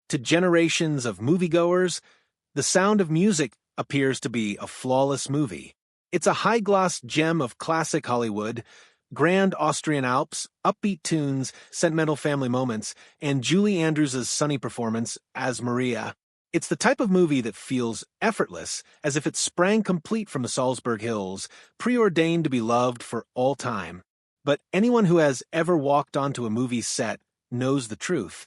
To generations of moviegoers, The Sound of Music appears to be a flawless movie. It's a high-gloss gem of classic Hollywood, grand Austrian Alps, upbeat tunes, sentimental family moments, and Julie Andrews' sunny performance as Maria. It's the type of movie that feels effortless, as if it sprang complete from the Salzburg Hills, preordained to be loved for all time. But anyone who has ever walked onto a movie set knows the truth.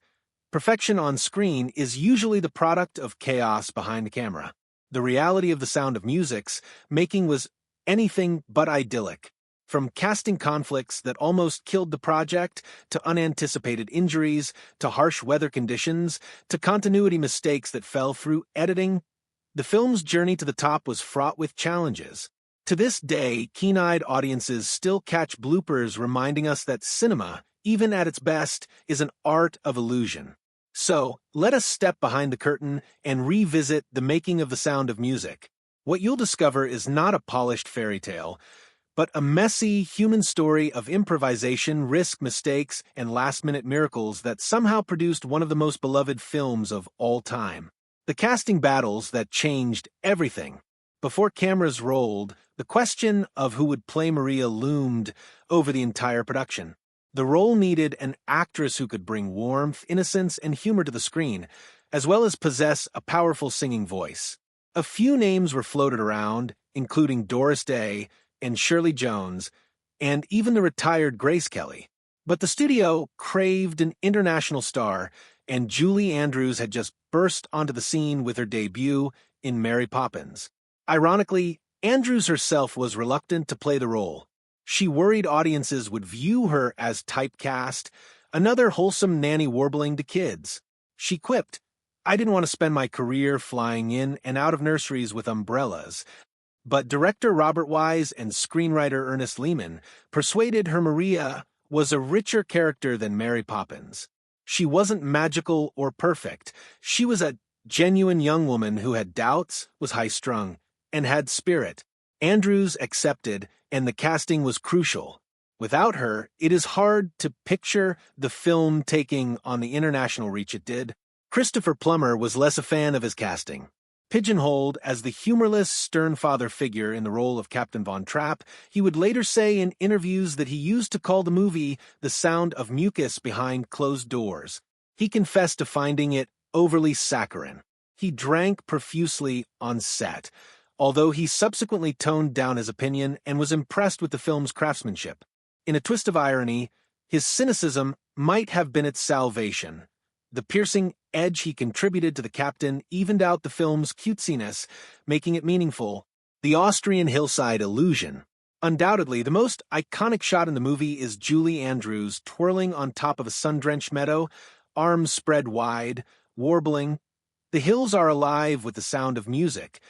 Perfection on screen is usually the product of chaos behind the camera. The reality of The Sound of Music's making was anything but idyllic. From casting conflicts that almost killed the project, to unanticipated injuries, to harsh weather conditions, to continuity mistakes that fell through editing, the film's journey to the top was fraught with challenges. To this day, keen-eyed audiences still catch bloopers reminding us that cinema, even at its best, is an art of illusion. So, let us step behind the curtain and revisit the making of The Sound of Music. What you'll discover is not a polished fairy tale, but a messy, human story of improvisation, risk, mistakes, and last-minute miracles that somehow produced one of the most beloved films of all time. The casting battles that changed everything. Before cameras rolled, the question of who would play Maria loomed over the entire production. The role needed an actress who could bring warmth, innocence, and humor to the screen, as well as possess a powerful singing voice. A few names were floated around, including Doris Day and Shirley Jones, and even the retired Grace Kelly. But the studio craved an international star, and Julie Andrews had just burst onto the scene with her debut in Mary Poppins. Ironically, Andrews herself was reluctant to play the role. She worried audiences would view her as typecast, another wholesome nanny warbling to kids. She quipped, "I didn't want to spend my career flying in and out of nurseries with umbrellas." But director Robert Wise and screenwriter Ernest Lehman persuaded her Maria was a richer character than Mary Poppins. She wasn't magical or perfect. She was a genuine young woman who had doubts, was high-strung, and had spirit. Andrews accepted, and the casting was crucial. Without her, it is hard to picture the film taking on the international reach it did. Christopher Plummer was less a fan of his casting. Pigeonholed as the humorless, stern father figure in the role of Captain Von Trapp, he would later say in interviews that he used to call the movie The Sound of Mucus behind closed doors. He confessed to finding it overly saccharine. He drank profusely on set, although he subsequently toned down his opinion and was impressed with the film's craftsmanship. In a twist of irony, his cynicism might have been its salvation. The piercing edge he contributed to the captain evened out the film's cutesiness, making it meaningful. The Austrian hillside illusion. Undoubtedly, the most iconic shot in the movie is Julie Andrews twirling on top of a sun-drenched meadow, arms spread wide, warbling. The hills are alive with the sound of music.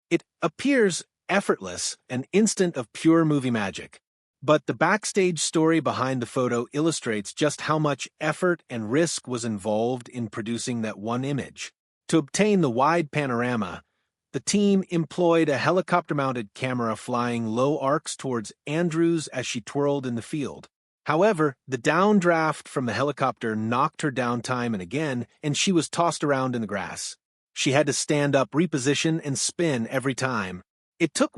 It appears effortless, an instant of pure movie magic. But the backstage story behind the photo illustrates just how much effort and risk was involved in producing that one image. To obtain the wide panorama, the team employed a helicopter-mounted camera flying low arcs towards Andrews as she twirled in the field. However, the downdraft from the helicopter knocked her down time and again, and she was tossed around in the grass. She had to stand up, reposition, and spin every time. It took,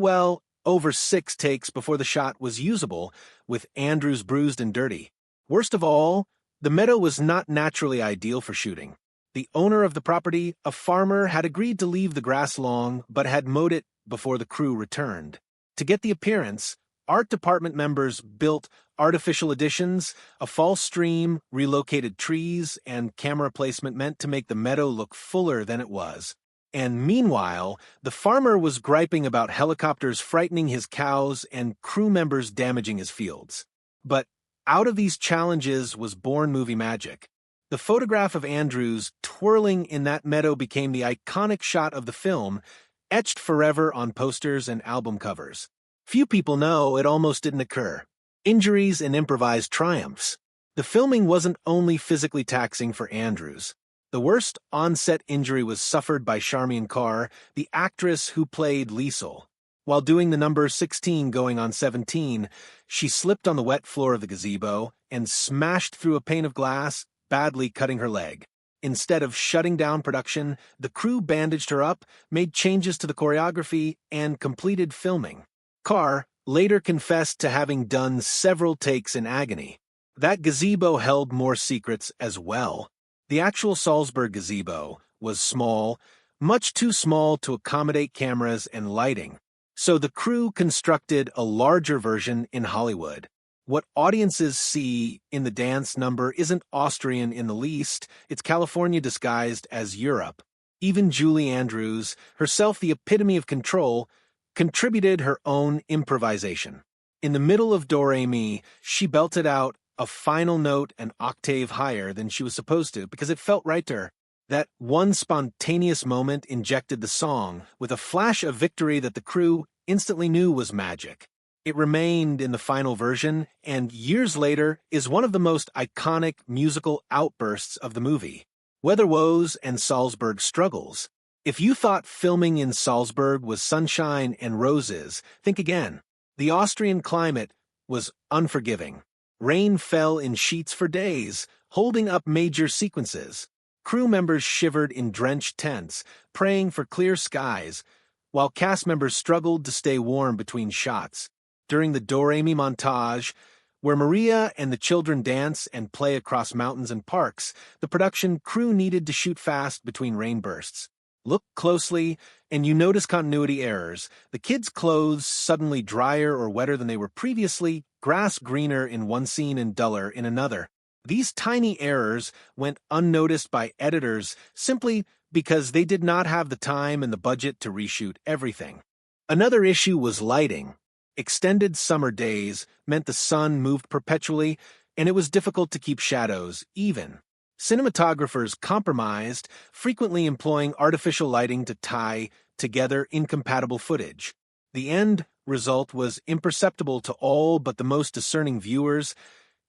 over 6 takes before the shot was usable, with Andrews bruised and dirty. Worst of all, the meadow was not naturally ideal for shooting. The owner of the property, a farmer, had agreed to leave the grass long, but had mowed it before the crew returned. To get the appearance, art department members built artificial additions, a false stream, relocated trees, and camera placement meant to make the meadow look fuller than it was. And meanwhile, the farmer was griping about helicopters frightening his cows and crew members damaging his fields. But out of these challenges was born movie magic. The photograph of Andrews twirling in that meadow became the iconic shot of the film, etched forever on posters and album covers. Few people know it almost didn't occur. Injuries and improvised triumphs. The filming wasn't only physically taxing for Andrews. The worst on-set injury was suffered by Charmian Carr, the actress who played Liesel. While doing the number 16 going on 17, she slipped on the wet floor of the gazebo and smashed through a pane of glass, badly cutting her leg. Instead of shutting down production, the crew bandaged her up, made changes to the choreography, and completed filming. Carr later confessed to having done several takes in agony. That gazebo held more secrets as well. The actual Salzburg gazebo was small, much too small to accommodate cameras and lighting. So the crew constructed a larger version in Hollywood. What audiences see in the dance number isn't Austrian in the least, it's California disguised as Europe. Even Julie Andrews, herself the epitome of control, contributed her own improvisation. In the middle of Do Re Mi, she belted out a final note an octave higher than she was supposed to because it felt right to her. That one spontaneous moment injected the song with a flash of victory that the crew instantly knew was magic. It remained in the final version, and years later is one of the most iconic musical outbursts of the movie. Weather woes and Salzburg struggles. If you thought filming in Salzburg was sunshine and roses, think again. The Austrian climate was unforgiving. Rain fell in sheets for days, holding up major sequences. Crew members shivered in drenched tents, praying for clear skies, while cast members struggled to stay warm between shots. During the Do Re Mi montage, where Maria and the children dance and play across mountains and parks, the production crew needed to shoot fast between rainbursts. Look closely, and you notice continuity errors. The kids' clothes suddenly drier or wetter than they were previously, grass greener in one scene and duller in another. These tiny errors went unnoticed by editors simply because they did not have the time and the budget to reshoot everything. Another issue was lighting. Extended summer days meant the sun moved perpetually, and it was difficult to keep shadows even. Cinematographers compromised, frequently employing artificial lighting to tie together incompatible footage. The end result was imperceptible to all but the most discerning viewers,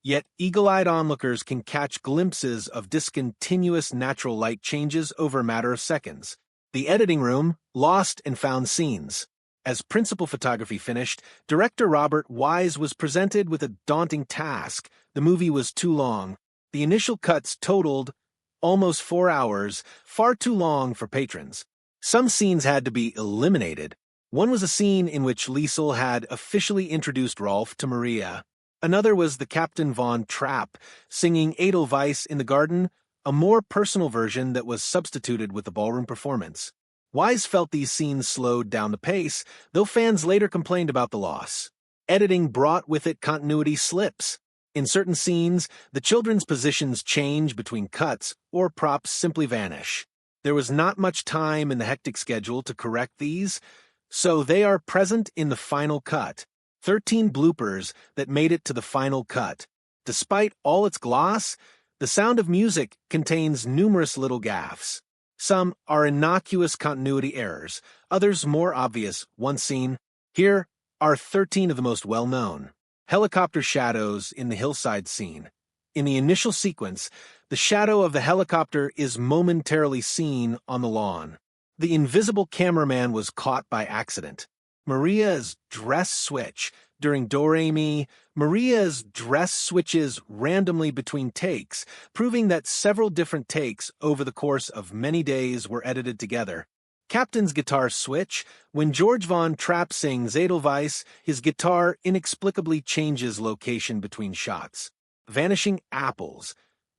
yet eagle-eyed onlookers can catch glimpses of discontinuous natural light changes over a matter of seconds. The editing room lost and found scenes. As principal photography finished, director Robert Wise was presented with a daunting task. The movie was too long. The initial cuts totaled almost 4 hours, far too long for patrons. Some scenes had to be eliminated. One was a scene in which Liesl had officially introduced Rolf to Maria. Another was the Captain von Trapp singing Edelweiss in the garden, a more personal version that was substituted with the ballroom performance. Wise felt these scenes slowed down the pace, though fans later complained about the loss. Editing brought with it continuity slips. In certain scenes, the children's positions change between cuts, or props simply vanish. There was not much time in the hectic schedule to correct these, so they are present in the final cut. 13 bloopers that made it to the final cut. Despite all its gloss, The Sound of Music contains numerous little gaffes. Some are innocuous continuity errors, others more obvious. One scene. Here are 13 of the most well-known. Helicopter shadows in the hillside scene. In the initial sequence, the shadow of the helicopter is momentarily seen on the lawn. The invisible cameraman was caught by accident. Maria's dress switch. During Do Re Mi, Maria's dress switches randomly between takes, proving that several different takes over the course of many days were edited together. Captain's guitar switch. When George von Trapp sings Edelweiss, his guitar inexplicably changes location between shots. Vanishing apples.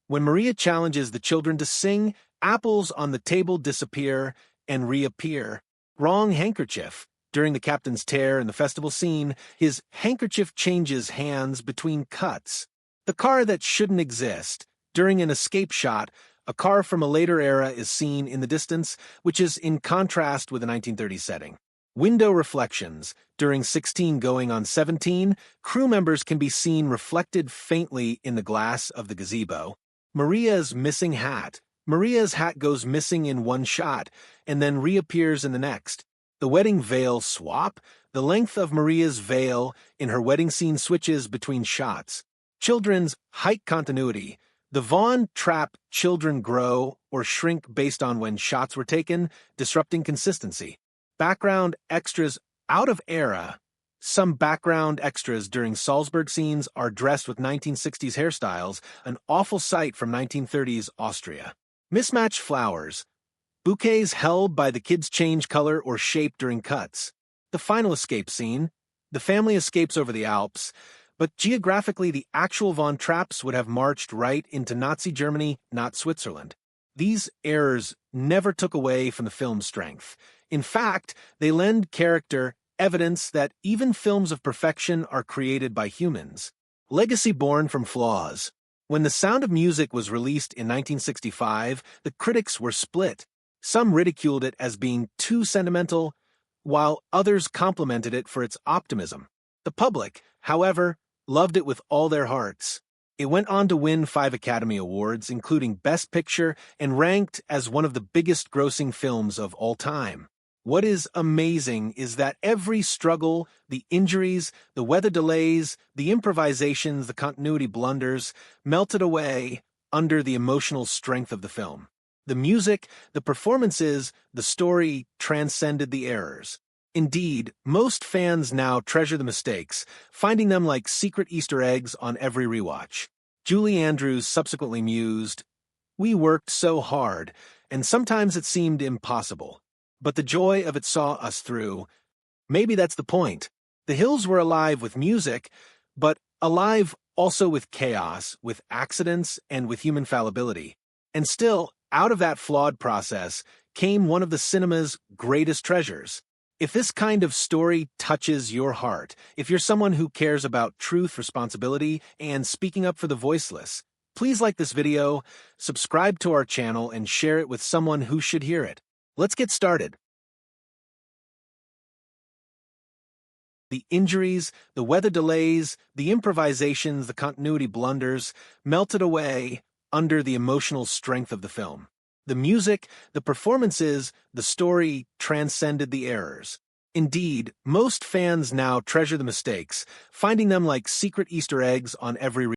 When Maria challenges the children to sing, apples on the table disappear and reappear. Wrong handkerchief. During the captain's tear in the festival scene, his handkerchief changes hands between cuts. The car that shouldn't exist. During an escape shot, a car from a later era is seen in the distance, which is in contrast with the 1930s setting. Window reflections. During 16 going on 17, crew members can be seen reflected faintly in the glass of the gazebo. Maria's missing hat. Maria's hat goes missing in one shot and then reappears in the next. The wedding veil swap. The length of Maria's veil in her wedding scene switches between shots. Children's height continuity. The Von Trapp children grow or shrink based on when shots were taken, disrupting consistency. Background extras out of era. Some background extras during Salzburg scenes are dressed with 1960s hairstyles, an awful sight from 1930s Austria. Mismatched flowers. Bouquets held by the kids change color or shape during cuts. The final escape scene. The family escapes over the Alps, but geographically the actual Von Trapps would have marched right into Nazi Germany, not Switzerland. These errors never took away from the film's strength. In fact, they lend character, evidence that even films of perfection are created by humans. Legacy born from flaws. When The Sound of Music was released in 1965, the critics were split. Some ridiculed it as being too sentimental, while others complimented it for its optimism. The public, however, loved it with all their hearts. It went on to win 5 Academy Awards, including Best Picture, and ranked as one of the biggest grossing films of all time. What is amazing is that every struggle, the injuries, the weather delays, the improvisations, the continuity blunders, melted away under the emotional strength of the film. The music, the performances, the story transcended the errors. Indeed, most fans now treasure the mistakes, finding them like secret Easter eggs on every rewatch. Julie Andrews subsequently mused, "We worked so hard, and sometimes it seemed impossible. But the joy of it saw us through." Maybe that's the point. The Hills were alive with music, but alive also with chaos, with accidents, and with human fallibility. And still, out of that flawed process came one of the cinema's greatest treasures. If this kind of story touches your heart, if you're someone who cares about truth, responsibility, and speaking up for the voiceless, please like this video, subscribe to our channel, and share it with someone who should hear it. Let's get started. The injuries, the weather delays, the improvisations, the continuity blunders melted away under the emotional strength of the film. The music, the performances, the story transcended the errors. Indeed, most fans now treasure the mistakes, finding them like secret Easter eggs on every